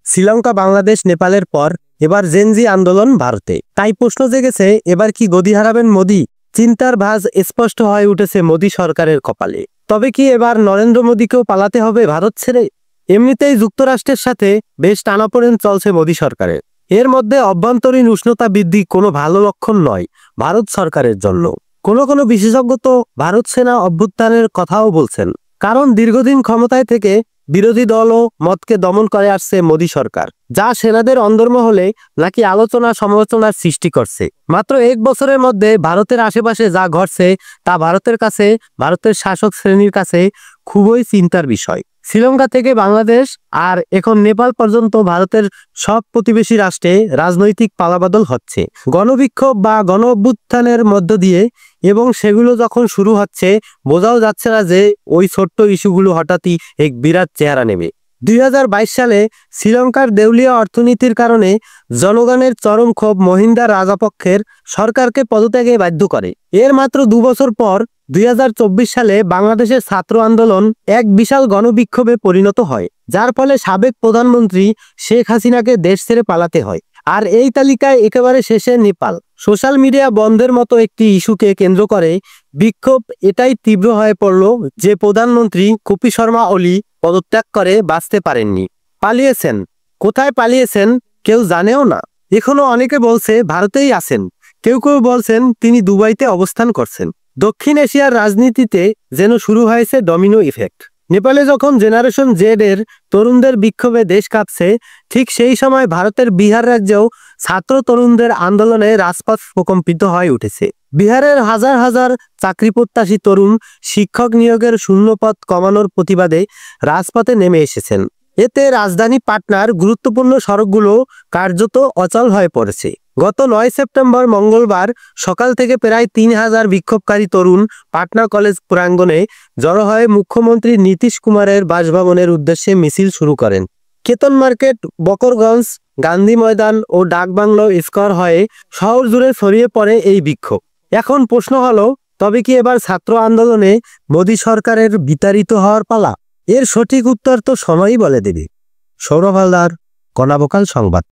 শ্রীলঙ্কা, বাংলাদেশ, নেপালের পর এবার জেনজি আন্দোলন ভারতে। তাই প্রশ্ন জেগেছে, এবার কি গদি হারাবেন মোদি? চিন্তার ভাঁজ স্পষ্ট হয়ে উঠেছে মোদি সরকারের কপালে। তবে কি এবার নরেন্দ্র মোদিকেও পালাতে হবে ভারত ছেড়ে? এমনিতেই যুক্তরাষ্ট্রের সাথে বেশ টানাপোড়েন চলছে মোদি সরকারের। এর মধ্যে অভ্যন্তরীণ উষ্ণতা বৃদ্ধি কোনো ভালো লক্ষণ নয় ভারত সরকারের জন্য। কোনো বিশেষজ্ঞ তো ভারত সেনা অভ্যুত্থানের কথাও বলছেন, কারণ দীর্ঘদিন ক্ষমতায় থেকে বিরোধী দল ও মতকে দমন করে আসছে মোদি সরকার, যা সেনাদের অন্দরমহলে নাকি আলোচনা সমালোচনার সৃষ্টি করছে। মাত্র 1 বছরের মধ্যে ভারতের আশেপাশে যা ঘটছে তা ভারতের শাসক শ্রেণীর কাছে খুবই চিন্তার বিষয়। শ্রীলঙ্কা থেকে বাংলাদেশ আর এখন নেপাল পর্যন্ত ভারতের সব প্রতিবেশী রাষ্ট্রে রাজনৈতিক পালাবদল হচ্ছে গণবিক্ষোভ বা গণ অভ্যুত্থানের মধ্য দিয়ে, এবং সেগুলো যখন শুরু হচ্ছে বোঝাও যাচ্ছে না যে ওই ছোট্ট ইস্যুগুলো হঠাৎই এক বিরাট চেহারা নেবে। 2022 সালে শ্রীলঙ্কার দেউলিয়া অর্থনীতির কারণে জনগণের চরম ক্ষোভ মহিন্দা রাজাপক্ষের সরকারকে পদত্যাগে বাধ্য করে। এর মাত্র 2 বছর পর 2024 সালে বাংলাদেশের ছাত্র আন্দোলন এক বিশাল গণবিক্ষোভে পরিণত হয়, যার ফলে সাবেক প্রধানমন্ত্রী শেখ হাসিনাকে দেশ ছেড়ে পালাতে হয়। আর এই তালিকায় একেবারে শেষে নেপাল। সোশ্যাল মিডিয়া বন্ধের মতো একটি ইস্যুকে কেন্দ্র করে বিক্ষোভ এটাই তীব্র হয়ে পড়ল যে প্রধানমন্ত্রী কপি শর্মা ওলি পদত্যাগ করে বাঁচতে পারেননি, পালিয়েছেন। কোথায় পালিয়েছেন কেউ জানেও না। এখনো অনেকে বলছে ভারতেই আছেন, কেউ বলছেন তিনি দুবাইতে অবস্থান করছেন। দক্ষিণ এশিয়ার রাজনীতিতে যেন শুরু হয়েছে ডমিনো ইফেক্ট। নেপালে যখন জেনারেশন জেড এর তরুণদের বিক্ষোভে দেশ কাঁপছে, ঠিক সেই সময় ভারতের বিহার রাজ্যেও ছাত্র তরুণদের আন্দোলনে রাজপথ প্রকম্পিত হয়ে উঠেছে। বিহারের হাজার হাজার চাকরি প্রত্যাশী তরুণ শিক্ষক নিয়োগের শূন্যপদ কমানোর প্রতিবাদে রাজপথে নেমে এসেছেন। এতে রাজধানী পাটনার গুরুত্বপূর্ণ সড়কগুলো কার্যত অচল হয়ে পড়েছে। গত 9 সেপ্টেম্বর মঙ্গলবার সকাল থেকে প্রায় 3000 বিক্ষোভকারী তরুণ পাটনা কলেজ প্রাঙ্গণে জড়ো হয়ে মুখ্যমন্ত্রী নীতিশ কুমারের বাসভবনের উদ্দেশ্যে মিছিল শুরু করেন। কেতন মার্কেট, বকরগঞ্জ, গান্ধী ময়দান ও ডাকবাংলো স্কোয়ার হয়ে শহর জুড়ে ছড়িয়ে পড়ে এই বিক্ষোভ। এখন প্রশ্ন হলো, তবে কি এবার ছাত্র আন্দোলনে মোদী সরকারের বিতাড়িত হওয়ার পালা? এর সঠিক উত্তর তো সময়ই বলে দেবে। সৌরভ হালদার, কণাবকাল সংবাদ।